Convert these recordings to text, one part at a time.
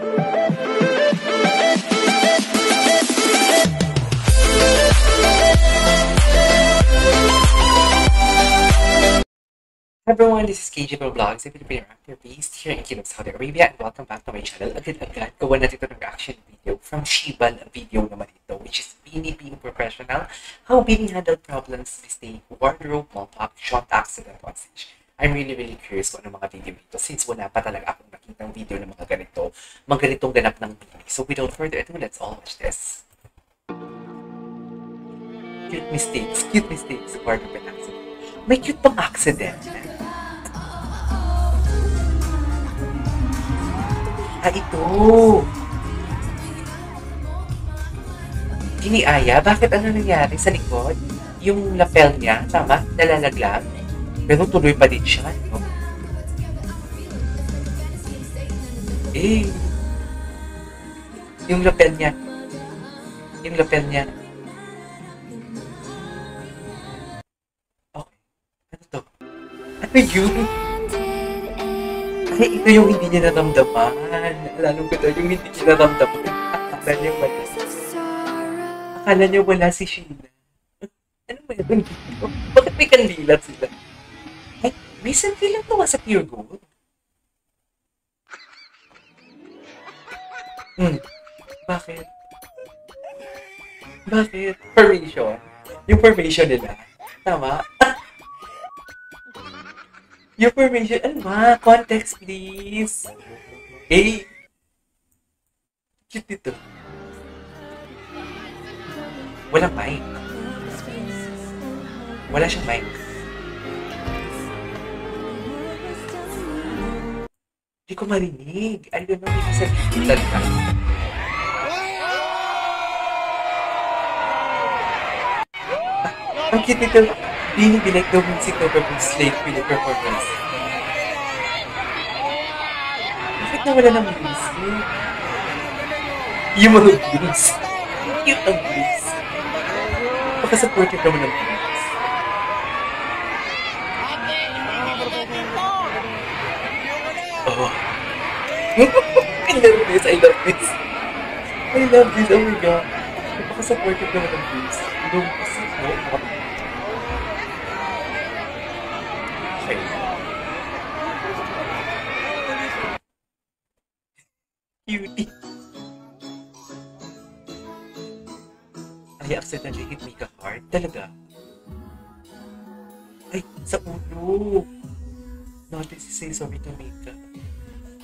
Everyone, this is KJ Vlogs, a Filipino actor based here in Kingdom, Saudi Arabia, and welcome back to my channel. Agad-agad, gawa natin ito ng reaction video from Shibal video naman ito, which is Beanie being professional, how Beanie handled problems, mistake, wardrobe, malpak, shot accident on stage. I'm really curious kung ano mga video dito since wala pa talaga akong nakitang video ng mga ganitong ganap ng Beanie. So without further ado, let's all watch this. Cute mistakes, wardrobe and accident. May cute pang accident. Ito. Aya, bakit ano nangyari sa likod? Yung lapel niya, tama? Nalalaglag. Pero tuloy pa din siya. No? Yung lapel niya. Okay. Ano to? Ano yun? Ay, ito yung hindi niya naramdaman. Alam ko ito, yung hindi niya naramdaman. Akala niya wala si Sheena. Ano ba yun? Bakit may kandila sila? Ay, recently lang ito sa Pure Gold. Bakit? Formation. Yung formation nila. Tama? Yung formation, ano ba? Context, please. Cute dito. Walang mic. Wala siyang mic. Hindi ko marinig. I don't know if it's a digital mic. Ang cute nito. Beanie be like the music over from Slave Queen performance. Bakit nawala ng music? Yung mga blues. Cute ang blues. Baka-supportive naman ng blues. Oh. I love this. Oh my God. Baka-supportive naman ng blues. Lumas. Cutie. I accidentally hit Mika hard. Talaga? Ay, sa ulo. Notice to say sorry to Mika.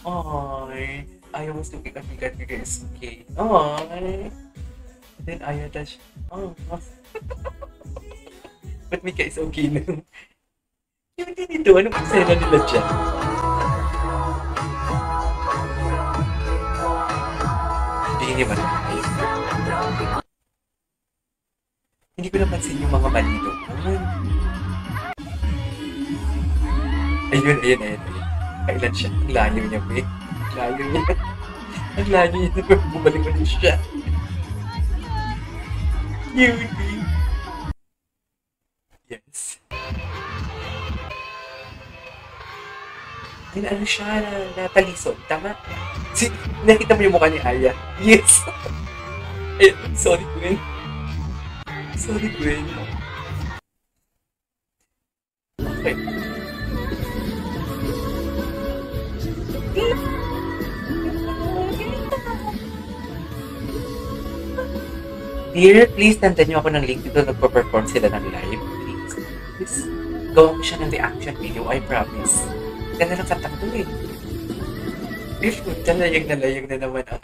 Ay, I was looking at Mika is okay. Ay. Then Aya touch. Oh. But Mika is okay na. Cutie nito. Anong eksena nila dyan? Hindi naman. Hindi ko napansin yung mga mali doon. Ayun. Kailan siya? Ang layo niya, be. Ang layo niya. Bumalik ulit siya. Cutie. Yes. Ay, ano siya? Natalisod. Tama? Nakita mo yung mukha ni Aya? Yes! Ay, sorry, Gwen. Okay. Dear, please tandan niyo ako ng link dito. Nagpo-perform sila ng live. Please. Gawa ko siya ng reaction video. I promise. Ganda ng kanta ko eh. Nalayag na naman ang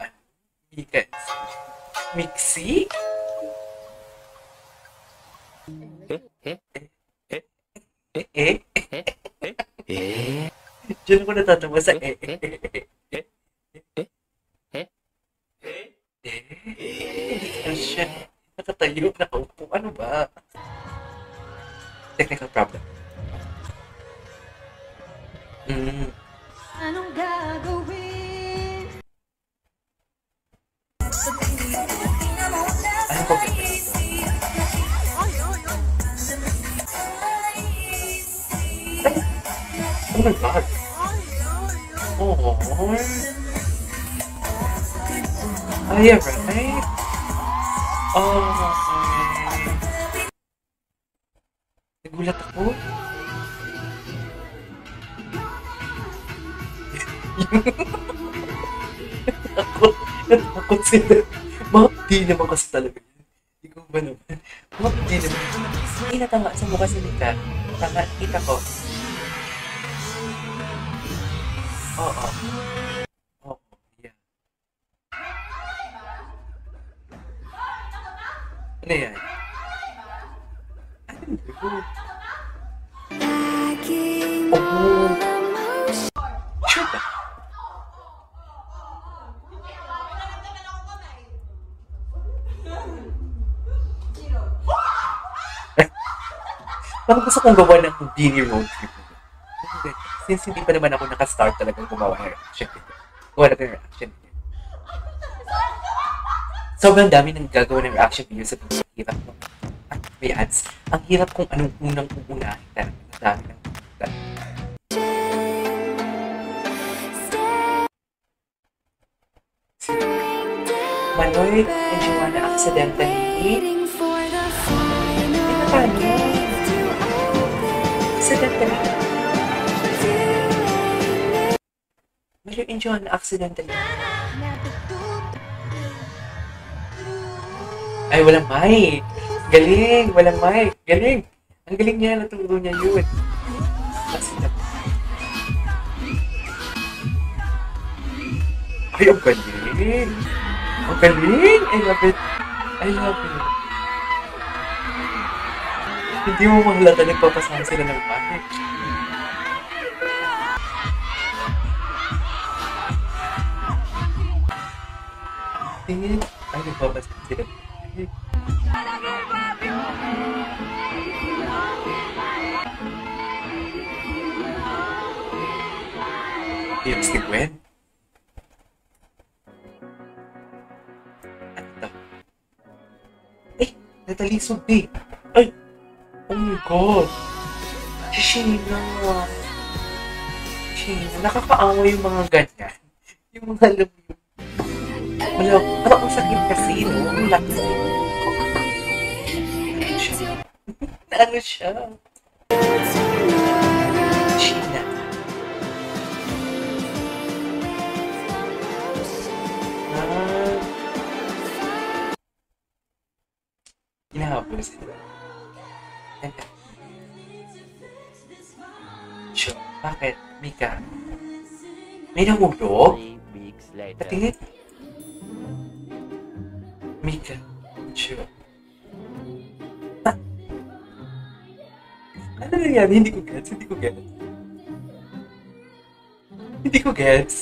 Mika. Mixie? Diyan ako natatawa sa Hindi siya. Nakatayo, nakaupo. Ano ba? Technical problem. Anong gagawin? Ano po? Oh my God. Oh. Oh, yeah, right? Oh, okay. Nagulat ako. Natakot sila. Di naman kasi talaga yun. Ikaw ba naman? Di naman. Hindi natama sa mukha si Mika. Tama, kita ko. Oo. Oo, yeah. Ano yan? Ano yun? Oh, sure ba? Parang gusto kong gawa ng Beanie road trip. Since hindi pa naman ako nakastart talagang gumawa ng reaction video. Gawa natin ng reaction video. Sobrang dami nang gagawa ng reaction video sa video. Hirap mo. At may ads. Ang hirap kung anong unang uunahin talaga. Ang dami ng Manoy and Joanna accidentally. Hindi na paano. Accidentally. Manoy and Joanna accidentally. Ay, walang mic. Galing, walang mic. Galing. Ang galing niya, naturo niya yun. Ay, ang galing. Ang galing. I love it. I love it. Hindi mo mahalata nagpapasama sila ng mic. Tingin. Ay, nagpapasama sila ng mic. Yes, ni Gwen. Ano to? Eh, natalisod eh. Ay! Oh my God! Si Sheena. Sheena. Nakakaawa yung mga ganyan. Yung mga alam mo yun. Wala, parang ang sakit kasi, no? Ang laki. Ano siya? Ano siya? Sheena. Hinahabol sila. Sure. Bakit? Mika? May nahulog? 3 weeks later. Patingin? Mika? Sure. Ah. Ano nangyari? Hindi ko gets. Hindi ko gets. Hindi ko gets.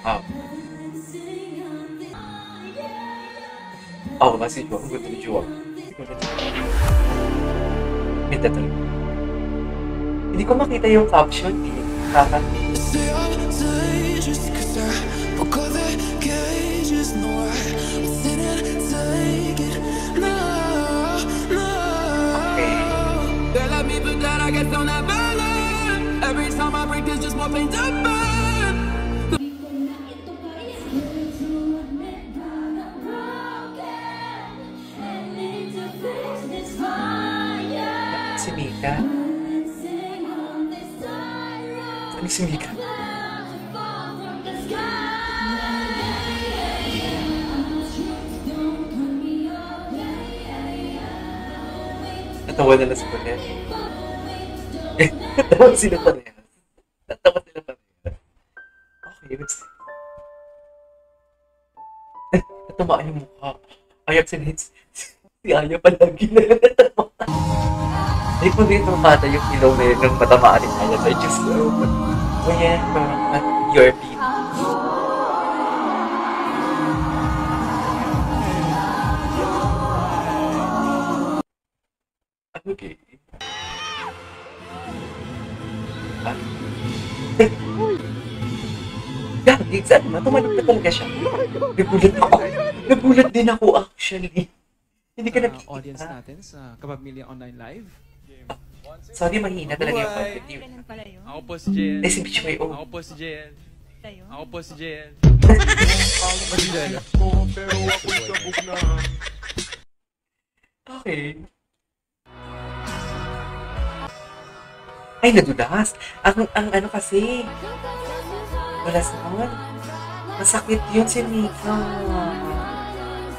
Oh. Oh, masih jual. Gue tadi jual. Minta talaga. Hindi ko makita yung caption eh. Kakak. Okay. Every time I break, there's just more pain to burn. Si Mika? Ano si Mika? Natawa na lang si Panet. Natawa sila Panet. Natawa sila Panet. Okay, let's see. Natamaan yung mukha. Ayak si Nitz. Si Aya palagi na natawa. Hindi ko dito kata yung ilaw na yun nung matamaan ni Aya. I just go. So yan, at your beat. Okay. Gagi, saan na? Tumalog na talaga siya. Nagulat ako. Nagulat din ako actually. Hindi ka audience nakikita. natin sa Kapamilya Online Live. Sorry, mahina talaga yung Mabuhay! content. Ganun pala yun. Ako po si Jen. Eh, si Bitch May O. Ako po si Jen. Tayo. Ako po si Jen. Mas Jen. Okay. Ay, nadulas. Ang ano kasi, wala naman. Masakit yun si Mika.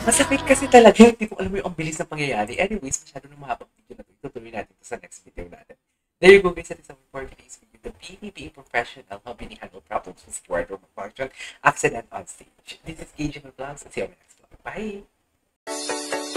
Masakit kasi talaga. Hindi ko alam yung ang bilis ng pangyayari. Anyways, masyado na mahabang video na ito. Itutuloy natin ito sa next video natin. There you go guys. That is our for today's video. The PBB Professional, how we handle problems with wardrobe malfunction, accident on stage. This is KJ Vlogs. See you on the next vlog. Bye!